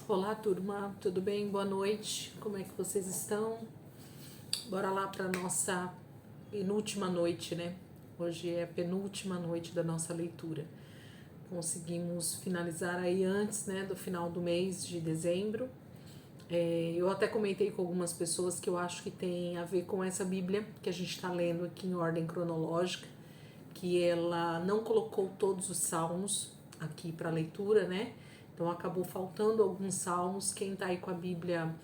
Olá, turma, tudo bem? Boa noite, como é que vocês estão? Bora lá para nossa penúltima noite, né? Hoje é a penúltima noite da nossa leitura. Conseguimos finalizar aí antes, né, do final do mês de dezembro. Eu até comentei com algumas pessoas que eu acho que tem a ver com essa Bíblia que a gente está lendo aqui em ordem cronológica, que ela não colocou todos os salmos aqui para leitura, né? Então acabou faltando alguns salmos. Quem está aí com a Bíblia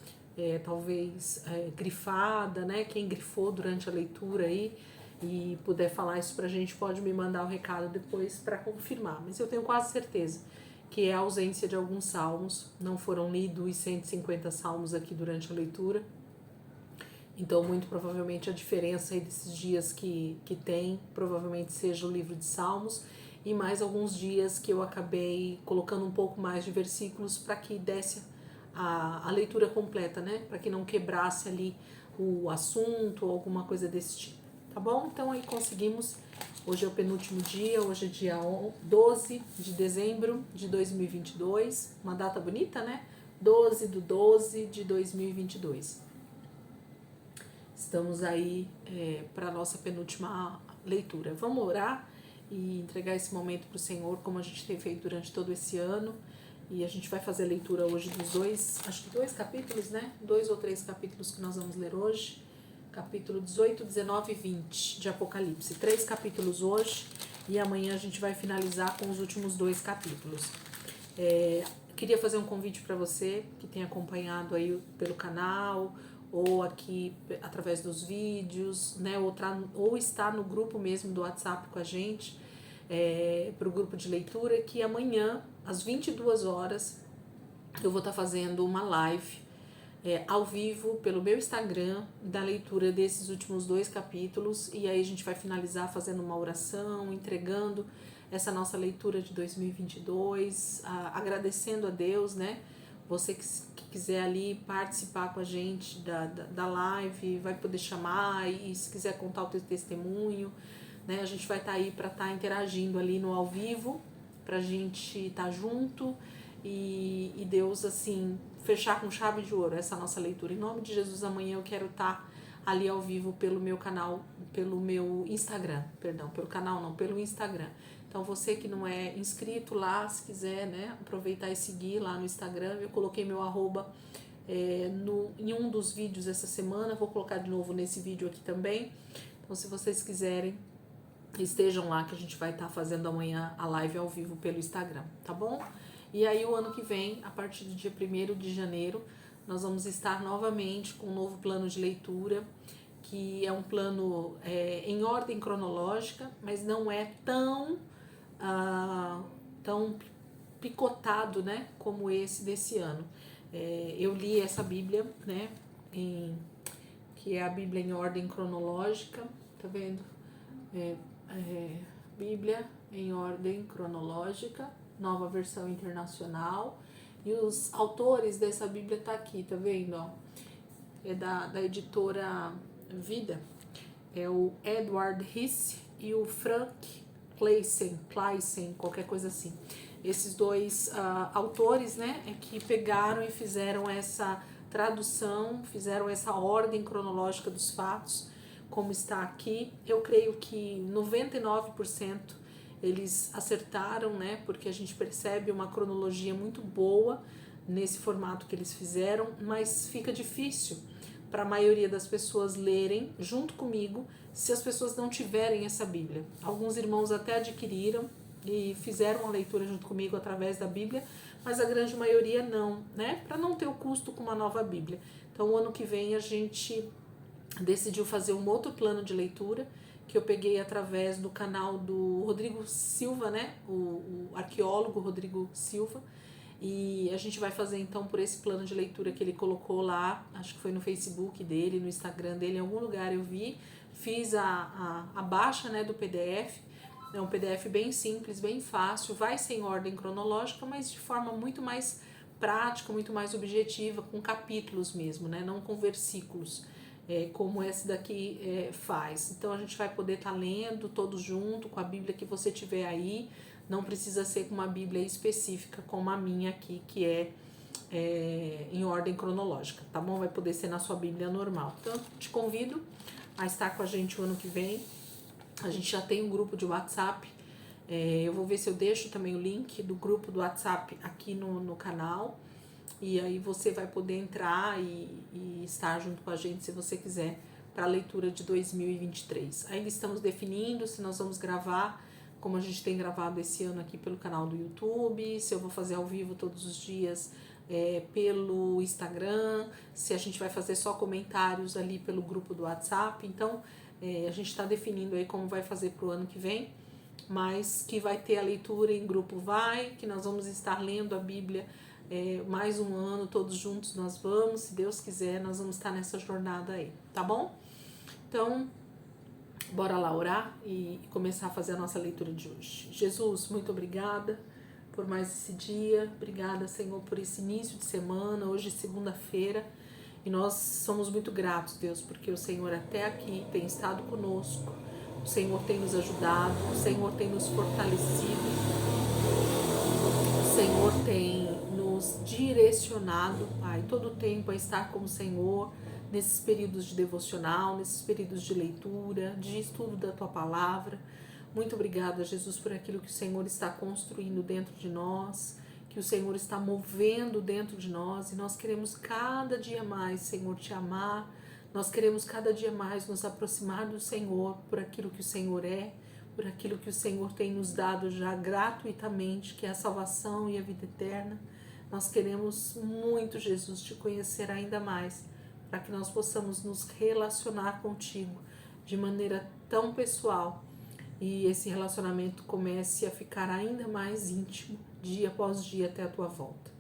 talvez grifada, né? Quem grifou durante a leitura aí e puder falar isso pra gente, pode me mandar o recado depois para confirmar. Mas eu tenho quase certeza que é a ausência de alguns salmos. Não foram lidos os 150 salmos aqui durante a leitura. Então, muito provavelmente a diferença aí desses dias que tem, provavelmente seja o livro de Salmos e mais alguns dias que eu acabei colocando um pouco mais de versículos para que desse a leitura completa, né? Para que não quebrasse ali o assunto ou alguma coisa desse tipo, tá bom? Então aí conseguimos, hoje é o penúltimo dia, hoje é dia 12 de dezembro de 2022, uma data bonita, né? 12/12 de 2022. Estamos aí para a nossa penúltima leitura. Vamos orar e entregar esse momento para o Senhor, como a gente tem feito durante todo esse ano. E a gente vai fazer a leitura hoje dos acho que dois capítulos, né? 2 ou 3 capítulos que nós vamos ler hoje. Capítulo 18, 19 e 20 de Apocalipse. 3 capítulos hoje e amanhã a gente vai finalizar com os últimos 2 capítulos. Queria fazer um convite para você que tem acompanhado aí pelo canal ou aqui através dos vídeos, né, ou está no grupo mesmo do WhatsApp com a gente, para o grupo de leitura, que amanhã, às 22 horas, eu vou estar fazendo uma live ao vivo pelo meu Instagram da leitura desses últimos 2 capítulos, e aí a gente vai finalizar fazendo uma oração, entregando essa nossa leitura de 2022, agradecendo a Deus, né? Você que quiser ali participar com a gente da live, vai poder chamar e se quiser contar o teu testemunho, né? A gente vai estar aí para estar interagindo ali no ao vivo, para a gente estar junto e Deus, assim, fechar com chave de ouro essa nossa leitura. Em nome de Jesus, amanhã eu quero estar ali ao vivo pelo meu canal, pelo meu Instagram, perdão, pelo canal não, pelo Instagram. Então você que não é inscrito lá, se quiser, né, aproveitar e seguir lá no Instagram, eu coloquei meu arroba em um dos vídeos essa semana, vou colocar de novo nesse vídeo aqui também. Então se vocês quiserem, estejam lá que a gente vai estar fazendo amanhã a live ao vivo pelo Instagram, tá bom? E aí o ano que vem, a partir do dia 1º de janeiro, nós vamos estar novamente com um novo plano de leitura, que é um plano em ordem cronológica, mas não é tão picotado, né, como esse desse ano. Eu li essa Bíblia, né, que é a Bíblia em ordem cronológica, tá vendo? Bíblia em ordem cronológica, nova versão internacional, e os autores dessa Bíblia tá aqui, tá vendo? Ó? É da editora Vida, é o Edward Hisse e o Frank Claesen, qualquer coisa assim. Esses dois autores, né, é que pegaram e fizeram essa tradução, fizeram essa ordem cronológica dos fatos, como está aqui. Eu creio que 99% eles acertaram, né, porque a gente percebe uma cronologia muito boa nesse formato que eles fizeram, mas fica difícil para a maioria das pessoas lerem junto comigo se as pessoas não tiverem essa Bíblia. Alguns irmãos até adquiriram e fizeram a leitura junto comigo através da Bíblia, mas a grande maioria não, né? Para não ter o custo com uma nova Bíblia. Então, o ano que vem a gente decidiu fazer um outro plano de leitura que eu peguei através do canal do Rodrigo Silva, né? O arqueólogo Rodrigo Silva. E a gente vai fazer então por esse plano de leitura que ele colocou lá, acho que foi no Facebook dele, no Instagram dele, em algum lugar eu vi, fiz a baixa, né, do PDF, é um PDF bem simples, bem fácil, vai sem ordem cronológica, mas de forma muito mais prática, muito mais objetiva, com capítulos mesmo, né, não com versículos, como esse daqui faz. Então a gente vai poder estar lendo todos junto com a Bíblia que você tiver aí. Não precisa ser com uma Bíblia específica como a minha aqui, que é em ordem cronológica, tá bom? Vai poder ser na sua Bíblia normal. Então, te convido a estar com a gente o ano que vem. A gente já tem um grupo de WhatsApp. Eu vou ver se eu deixo também o link do grupo do WhatsApp aqui no canal. E aí você vai poder entrar e estar junto com a gente, se você quiser, para a leitura de 2023. Ainda estamos definindo se nós vamos gravar, como a gente tem gravado esse ano aqui pelo canal do YouTube, se eu vou fazer ao vivo todos os dias pelo Instagram, se a gente vai fazer só comentários ali pelo grupo do WhatsApp. Então, a gente está definindo aí como vai fazer para o ano que vem, mas que vai ter a leitura em grupo, que nós vamos estar lendo a Bíblia mais um ano, todos juntos nós vamos, se Deus quiser, nós vamos estar nessa jornada aí, tá bom? Então, bora lá orar e começar a fazer a nossa leitura de hoje. Jesus, muito obrigada por mais esse dia, obrigada, Senhor, por esse início de semana, hoje segunda-feira, e nós somos muito gratos, Deus, porque o Senhor até aqui tem estado conosco, o Senhor tem nos ajudado, o Senhor tem nos fortalecido, o Senhor tem nos direcionado, Pai, todo o tempo a estar com o Senhor, nesses períodos de devocional, nesses períodos de leitura, de estudo da Tua Palavra. Muito obrigada, Jesus, por aquilo que o Senhor está construindo dentro de nós, que o Senhor está movendo dentro de nós, e nós queremos cada dia mais, Senhor, Te amar, nós queremos cada dia mais nos aproximar do Senhor por aquilo que o Senhor é, por aquilo que o Senhor tem nos dado já gratuitamente, que é a salvação e a vida eterna. Nós queremos muito, Jesus, Te conhecer ainda mais, para que nós possamos nos relacionar contigo de maneira tão pessoal e esse relacionamento comece a ficar ainda mais íntimo, dia após dia, até a Tua volta.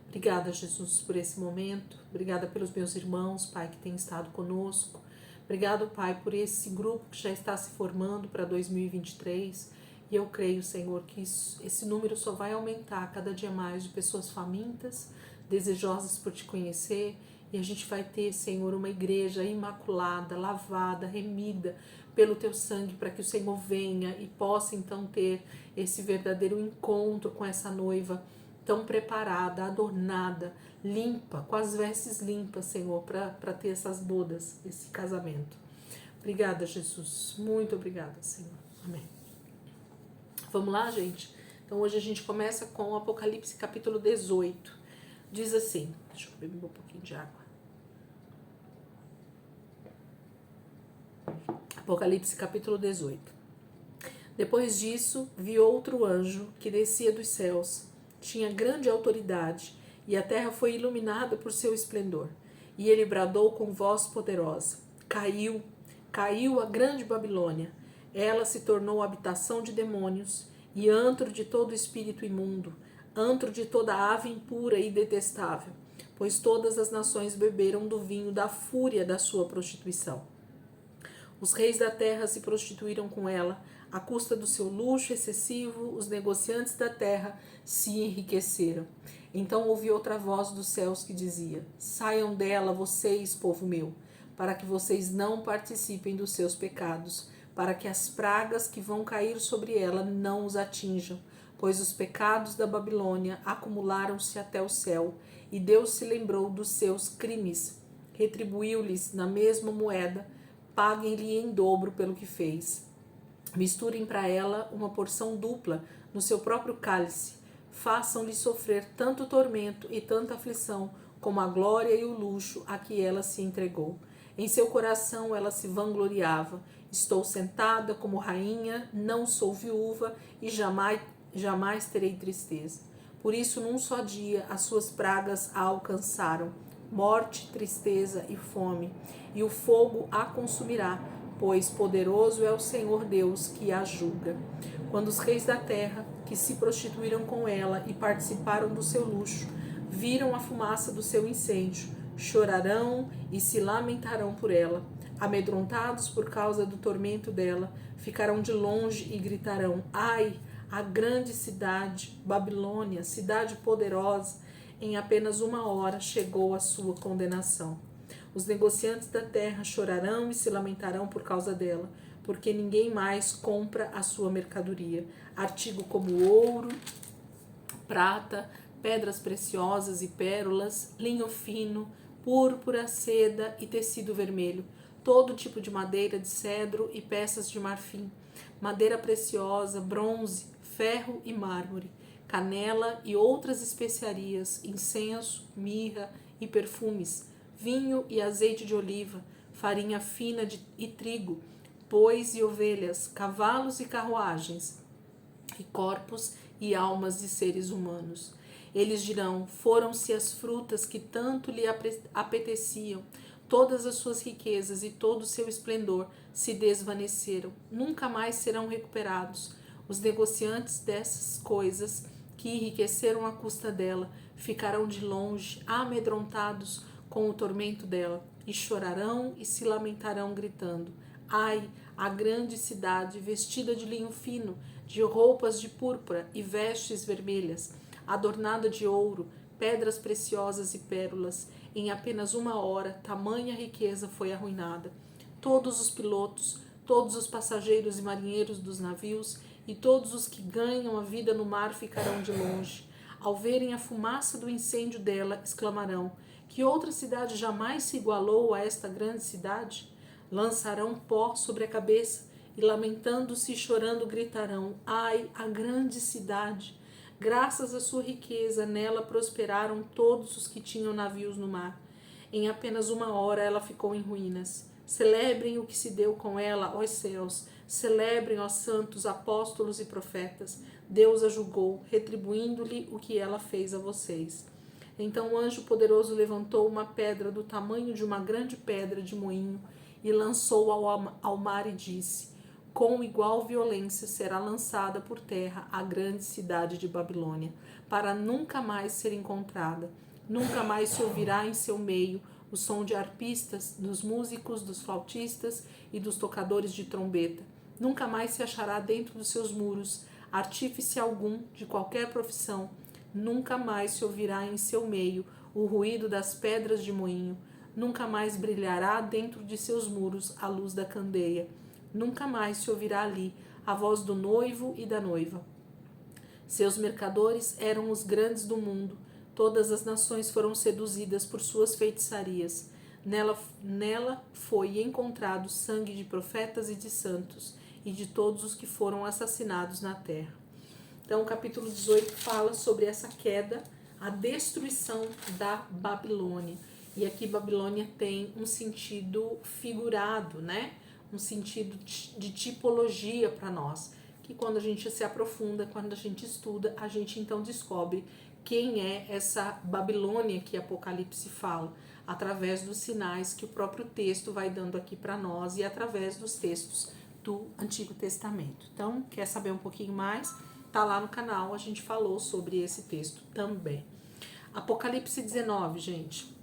Obrigada, Jesus, por esse momento. Obrigada pelos meus irmãos, Pai, que têm estado conosco. Obrigado, Pai, por esse grupo que já está se formando para 2023. E eu creio, Senhor, que esse número só vai aumentar cada dia mais de pessoas famintas, desejosas por Te conhecer. E a gente vai ter, Senhor, uma igreja imaculada, lavada, remida pelo Teu sangue, para que o Senhor venha e possa então ter esse verdadeiro encontro com essa noiva tão preparada, adornada, limpa, com as vestes limpas, Senhor, para ter essas bodas, esse casamento. Obrigada, Jesus. Muito obrigada, Senhor. Amém. Vamos lá, gente? Então hoje a gente começa com o Apocalipse capítulo 18. Diz assim, deixa eu beber um pouquinho de água. Apocalipse capítulo 18. Depois disso, vi outro anjo que descia dos céus. Tinha grande autoridade, e a terra foi iluminada por seu esplendor. E ele bradou com voz poderosa. Caiu a grande Babilônia. Ela se tornou habitação de demônios e antro de todo espírito imundo, antro de toda ave impura e detestável, pois todas as nações beberam do vinho da fúria da sua prostituição. Os reis da terra se prostituíram com ela, à custa do seu luxo excessivo, os negociantes da terra se enriqueceram. Então ouvi outra voz dos céus que dizia: saiam dela, vocês, povo meu, para que vocês não participem dos seus pecados, para que as pragas que vão cair sobre ela não os atinjam, pois os pecados da Babilônia acumularam-se até o céu, e Deus se lembrou dos seus crimes, retribuiu-lhes na mesma moeda, paguem-lhe em dobro pelo que fez. Misturem para ela uma porção dupla no seu próprio cálice, façam-lhe sofrer tanto tormento e tanta aflição, como a glória e o luxo a que ela se entregou. Em seu coração ela se vangloriava: estou sentada como rainha, não sou viúva e jamais terei tristeza. Por isso, num só dia, as suas pragas a alcançaram: morte, tristeza e fome, e o fogo a consumirá, pois poderoso é o Senhor Deus que a julga. Quando os reis da terra, que se prostituíram com ela e participaram do seu luxo, viram a fumaça do seu incêndio, chorarão e se lamentarão por ela. Amedrontados por causa do tormento dela, ficarão de longe e gritarão: ai, a grande cidade, Babilônia, cidade poderosa, em apenas 1 hora chegou a sua condenação. Os negociantes da terra chorarão e se lamentarão por causa dela, porque ninguém mais compra a sua mercadoria. Artigo como ouro, prata, pedras preciosas e pérolas, linho fino, púrpura, seda e tecido vermelho, todo tipo de madeira de cedro e peças de marfim, madeira preciosa, bronze, ferro e mármore, canela e outras especiarias, incenso, mirra e perfumes, vinho e azeite de oliva, farinha fina e trigo, bois e ovelhas, cavalos e carruagens, e corpos e almas de seres humanos. Eles dirão: foram-se as frutas que tanto lhe apeteciam, todas as suas riquezas e todo o seu esplendor se desvaneceram, nunca mais serão recuperados. Os negociantes dessas coisas que enriqueceram à custa dela ficarão de longe, amedrontados com o tormento dela, e chorarão e se lamentarão, gritando: ai, a grande cidade, vestida de linho fino, de roupas de púrpura e vestes vermelhas, adornada de ouro, pedras preciosas e pérolas. Em apenas 1 hora, tamanha riqueza foi arruinada. Todos os pilotos, todos os passageiros e marinheiros dos navios e todos os que ganham a vida no mar ficarão de longe. Ao verem a fumaça do incêndio dela, exclamarão: que outra cidade jamais se igualou a esta grande cidade? Lançarão pó sobre a cabeça e, lamentando-se e chorando, gritarão: ai, a grande cidade! Graças à sua riqueza, nela prosperaram todos os que tinham navios no mar. Em apenas 1 hora ela ficou em ruínas. Celebrem o que se deu com ela, ó céus. Celebrem, ó santos, apóstolos e profetas. Deus a julgou, retribuindo-lhe o que ela fez a vocês. Então o anjo poderoso levantou uma pedra do tamanho de uma grande pedra de moinho e lançou ao mar e disse: com igual violência será lançada por terra a grande cidade de Babilônia, para nunca mais ser encontrada. Nunca mais se ouvirá em seu meio o som de arpistas, dos músicos, dos flautistas e dos tocadores de trombeta. Nunca mais se achará dentro dos seus muros artífice algum de qualquer profissão. Nunca mais se ouvirá em seu meio o ruído das pedras de moinho. Nunca mais brilhará dentro de seus muros a luz da candeia. Nunca mais se ouvirá ali a voz do noivo e da noiva. Seus mercadores eram os grandes do mundo. Todas as nações foram seduzidas por suas feitiçarias. Nela foi encontrado sangue de profetas e de santos, e de todos os que foram assassinados na terra. Então, o capítulo 18 fala sobre essa queda, a destruição da Babilônia. E aqui Babilônia tem um sentido figurado, né? Um sentido de tipologia para nós, que quando a gente se aprofunda, quando a gente estuda, a gente então descobre quem é essa Babilônia que Apocalipse fala, através dos sinais que o próprio texto vai dando aqui para nós e através dos textos do Antigo Testamento. Então, quer saber um pouquinho mais? Tá lá no canal, a gente falou sobre esse texto também. Apocalipse 19, gente,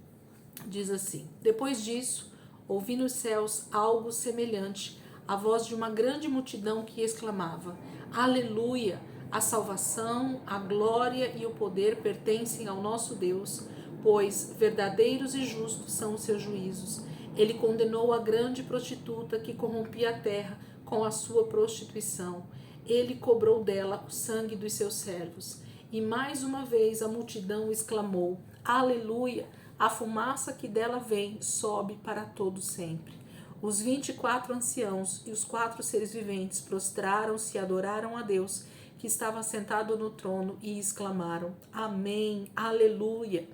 diz assim: depois disso, ouvi nos céus algo semelhante à voz de uma grande multidão que exclamava: aleluia! A salvação, a glória e o poder pertencem ao nosso Deus, pois verdadeiros e justos são os seus juízos. Ele condenou a grande prostituta que corrompia a terra com a sua prostituição. Ele cobrou dela o sangue dos seus servos. E mais uma vez a multidão exclamou: aleluia! A fumaça que dela vem sobe para todo sempre. Os 24 anciãos e os 4 seres viventes prostraram-se e adoraram a Deus, que estava sentado no trono, e exclamaram: amém, aleluia!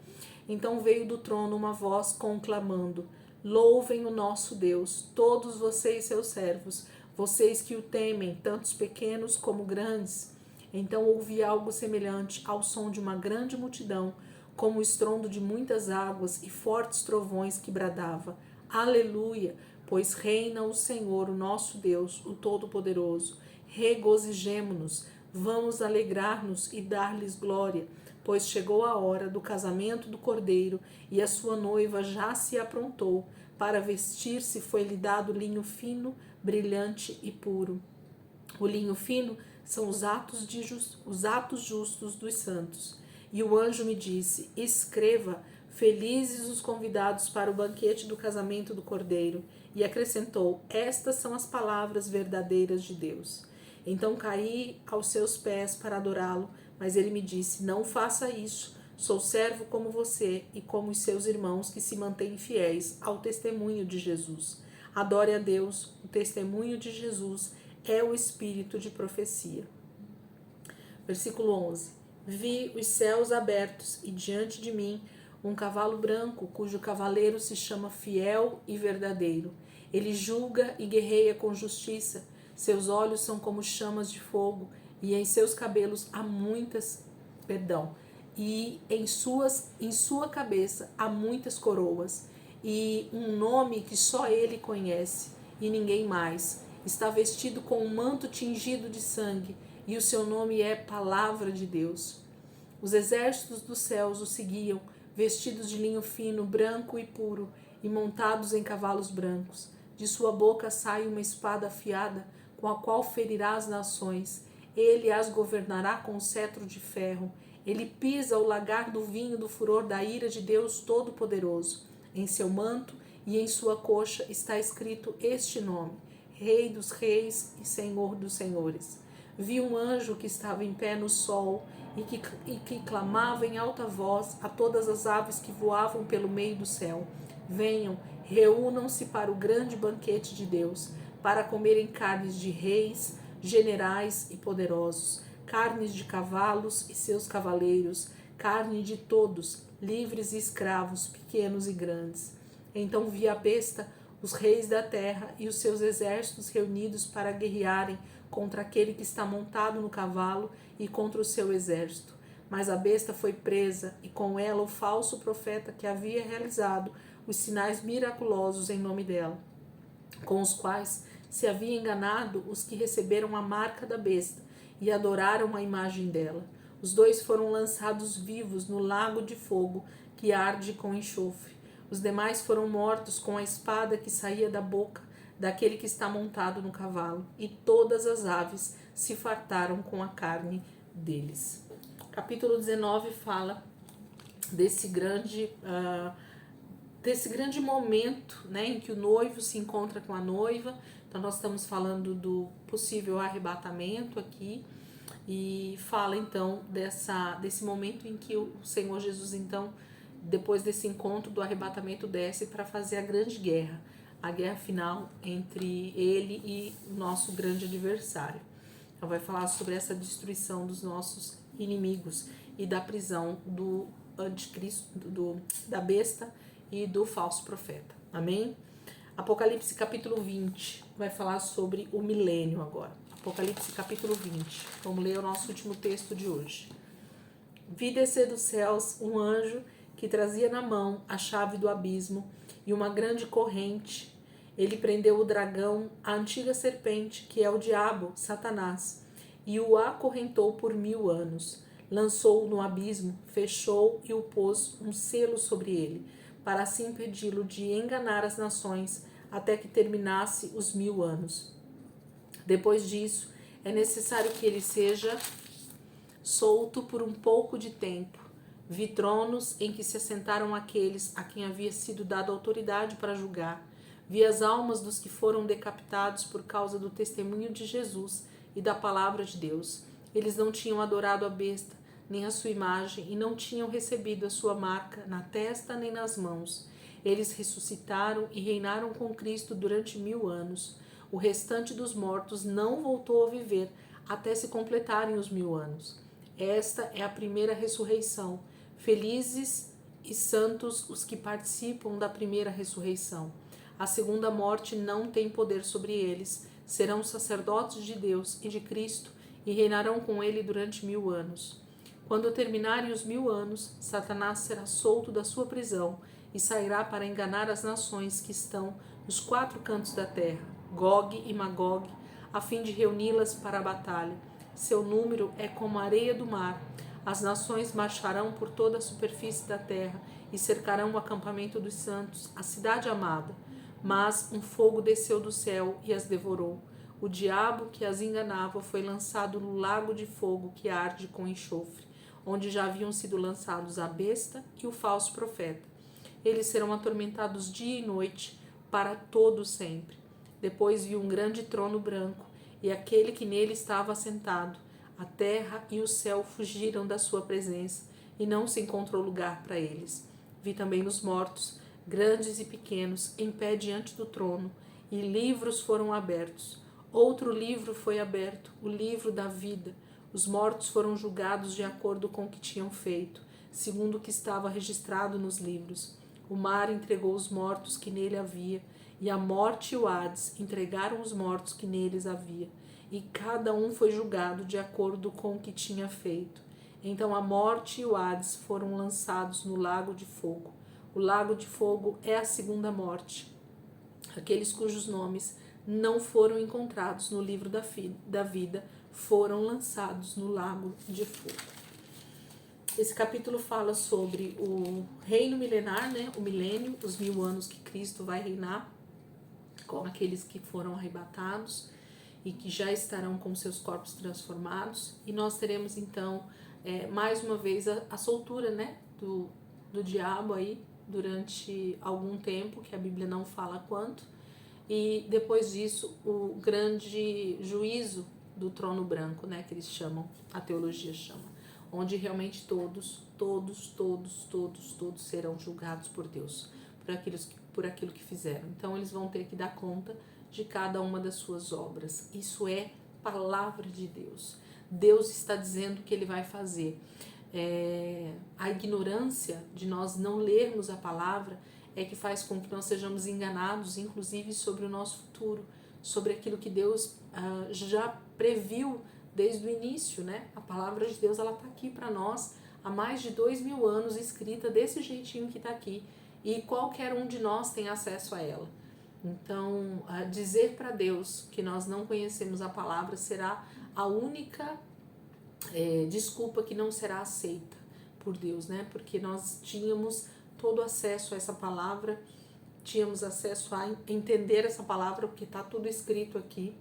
Então veio do trono uma voz conclamando: louvem o nosso Deus, todos vocês seus servos, vocês que o temem, tantos pequenos como grandes. Então ouvi algo semelhante ao som de uma grande multidão, como o estrondo de muitas águas e fortes trovões que bradava: aleluia! Pois reina o Senhor, o nosso Deus, o Todo-Poderoso. Regozijemo-nos, vamos alegrar-nos e dar-lhes glória, pois chegou a hora do casamento do Cordeiro e a sua noiva já se aprontou. Para vestir-se foi-lhe dado linho fino, brilhante e puro. O linho fino são os atos justos dos santos. E o anjo me disse: escreva: felizes os convidados para o banquete do casamento do Cordeiro. E acrescentou: estas são as palavras verdadeiras de Deus. Então caí aos seus pés para adorá-lo, Mas ele me disse: não faça isso. Sou servo como você e como os seus irmãos que se mantêm fiéis ao testemunho de Jesus. Adore a Deus. O testemunho de Jesus é o espírito de profecia. Versículo 11. Vi os céus abertos e diante de mim um cavalo branco, cujo cavaleiro se chama Fiel e Verdadeiro. Ele julga e guerreia com justiça. Seus olhos são como chamas de fogo e em seus cabelos há e em sua cabeça há muitas coroas e um nome que só ele conhece e ninguém mais. Está vestido com um manto tingido de sangue e o seu nome é Palavra de Deus. Os exércitos dos céus o seguiam, vestidos de linho fino, branco e puro, e montados em cavalos brancos. De sua boca sai uma espada afiada, com a qual ferirá as nações. Ele as governará com cetro de ferro. Ele pisa o lagar do vinho do furor da ira de Deus Todo-Poderoso. Em seu manto e em sua coxa está escrito este nome: Rei dos Reis e Senhor dos Senhores. Vi um anjo que estava em pé no sol e que clamava em alta voz a todas as aves que voavam pelo meio do céu: venham, reúnam-se para o grande banquete de Deus, para comerem carnes de reis, generais e poderosos, carnes de cavalos e seus cavaleiros, carne de todos, livres e escravos, pequenos e grandes. Então vi a besta, os reis da terra e os seus exércitos reunidos para guerrearem contra aquele que está montado no cavalo e contra o seu exército. Mas a besta foi presa e com ela o falso profeta que havia realizado os sinais miraculosos em nome dela, com os quais se havia enganado os que receberam a marca da besta e adoraram a imagem dela. Os dois foram lançados vivos no lago de fogo que arde com enxofre. Os demais foram mortos com a espada que saía da boca daquele que está montado no cavalo, e todas as aves se fartaram com a carne deles. Capítulo 19 fala desse grande momento, né, em que o noivo se encontra com a noiva. Então nós estamos falando do possível arrebatamento aqui, e fala então desse momento em que o Senhor Jesus, então, depois desse encontro do arrebatamento, desce para fazer a grande guerra, a guerra final entre ele e o nosso grande adversário. Então vai falar sobre essa destruição dos nossos inimigos e da prisão do anticristo, da besta e do falso profeta. Amém? Apocalipse capítulo 20 vai falar sobre o milênio agora. Apocalipse capítulo 20. Vamos ler o nosso último texto de hoje. Vi descer dos céus um anjo que trazia na mão a chave do abismo e uma grande corrente. Ele prendeu o dragão, a antiga serpente, que é o diabo, Satanás, e o acorrentou por 1000 anos. Lançou-o no abismo, fechou e o pôs um selo sobre ele, para assim impedi-lo de enganar as nações, até que terminasse os 1000 anos. Depois disso, é necessário que ele seja solto por um pouco de tempo. Vi tronos em que se assentaram aqueles a quem havia sido dada autoridade para julgar. Vi as almas dos que foram decapitados por causa do testemunho de Jesus e da palavra de Deus. Eles não tinham adorado a besta, nem a sua imagem, e não tinham recebido a sua marca na testa nem nas mãos. Eles ressuscitaram e reinaram com Cristo durante 1000 anos. O restante dos mortos não voltou a viver até se completarem os 1000 anos. Esta é a primeira ressurreição. Felizes e santos os que participam da primeira ressurreição. A segunda morte não tem poder sobre eles. Serão sacerdotes de Deus e de Cristo e reinarão com ele durante 1000 anos. Quando terminarem os 1000 anos, Satanás será solto da sua prisão e sairá para enganar as nações que estão nos 4 cantos da terra, Gog e Magog, a fim de reuni-las para a batalha. Seu número é como a areia do mar. As nações marcharão por toda a superfície da terra e cercarão o acampamento dos santos, a cidade amada. Mas um fogo desceu do céu e as devorou. O diabo que as enganava foi lançado no lago de fogo que arde com enxofre, onde já haviam sido lançados a besta e o falso profeta. Eles serão atormentados dia e noite para todo sempre. Depois vi um grande trono branco e aquele que nele estava assentado. A terra e o céu fugiram da sua presença, e não se encontrou lugar para eles. Vi também os mortos, grandes e pequenos, em pé diante do trono, e livros foram abertos. Outro livro foi aberto, o livro da vida. Os mortos foram julgados de acordo com o que tinham feito, segundo o que estava registrado nos livros. O mar entregou os mortos que nele havia, e a morte e o Hades entregaram os mortos que neles havia, e cada um foi julgado de acordo com o que tinha feito. Então a morte e o Hades foram lançados no lago de fogo. O lago de fogo é a segunda morte. Aqueles cujos nomes não foram encontrados no livro da vida foram lançados no lago de fogo. Esse capítulo fala sobre o reino milenar, né? O milênio, os 1000 anos que Cristo vai reinar com aqueles que foram arrebatados e que já estarão com seus corpos transformados. E nós teremos então mais uma vez a soltura, né? do diabo aí durante algum tempo, que a Bíblia não fala quanto. E depois disso, o grande juízo do trono branco, né, que eles chamam, a teologia chama, onde realmente todos serão julgados por Deus, por aquilo que fizeram. Então eles vão ter que dar conta de cada uma das suas obras. Isso é palavra de Deus. Deus está dizendo que ele vai fazer. A ignorância de nós não lermos a palavra é que faz com que nós sejamos enganados, inclusive sobre o nosso futuro, sobre aquilo que Deus já previu desde o início, né? A palavra de Deus, ela está aqui para nós há mais de 2000 anos, escrita desse jeitinho que está aqui, e qualquer um de nós tem acesso a ela. Então, dizer para Deus que nós não conhecemos a palavra será a única desculpa que não será aceita por Deus, né? Porque nós tínhamos todo acesso a essa palavra, tínhamos acesso a entender essa palavra, porque está tudo escrito aqui.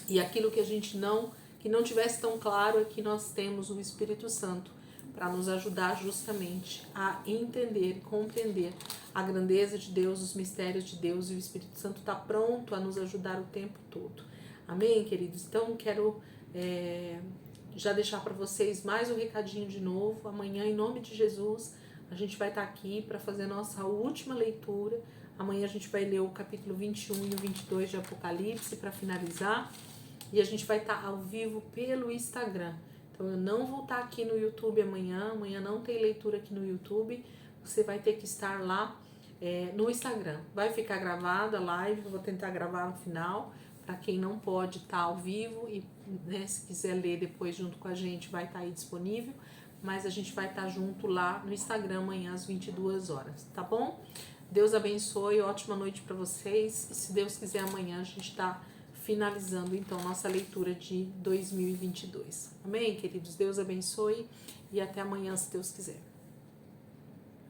E aquilo que a gente que não tivesse tão claro é que nós temos o Espírito Santo para nos ajudar justamente a entender, compreender a grandeza de Deus, os mistérios de Deus, e o Espírito Santo está pronto a nos ajudar o tempo todo. Amém, queridos? Então, quero já deixar para vocês mais um recadinho de novo. Amanhã, em nome de Jesus, a gente vai estar aqui para fazer a nossa última leitura. Amanhã a gente vai ler o capítulo 21 e o 22 de Apocalipse para finalizar. E a gente vai estar ao vivo pelo Instagram. Então eu não vou estar aqui no YouTube amanhã. Amanhã não tem leitura aqui no YouTube. Você vai ter que estar lá no Instagram. Vai ficar gravada a live. Eu vou tentar gravar no final. Para quem não pode estar ao vivo e, né, se quiser ler depois junto com a gente, vai estar aí disponível. Mas a gente vai estar junto lá no Instagram amanhã às 22 horas, tá bom? Deus abençoe, ótima noite para vocês. E se Deus quiser, amanhã a gente está finalizando então nossa leitura de 2022. Amém, queridos? Deus abençoe e até amanhã, se Deus quiser.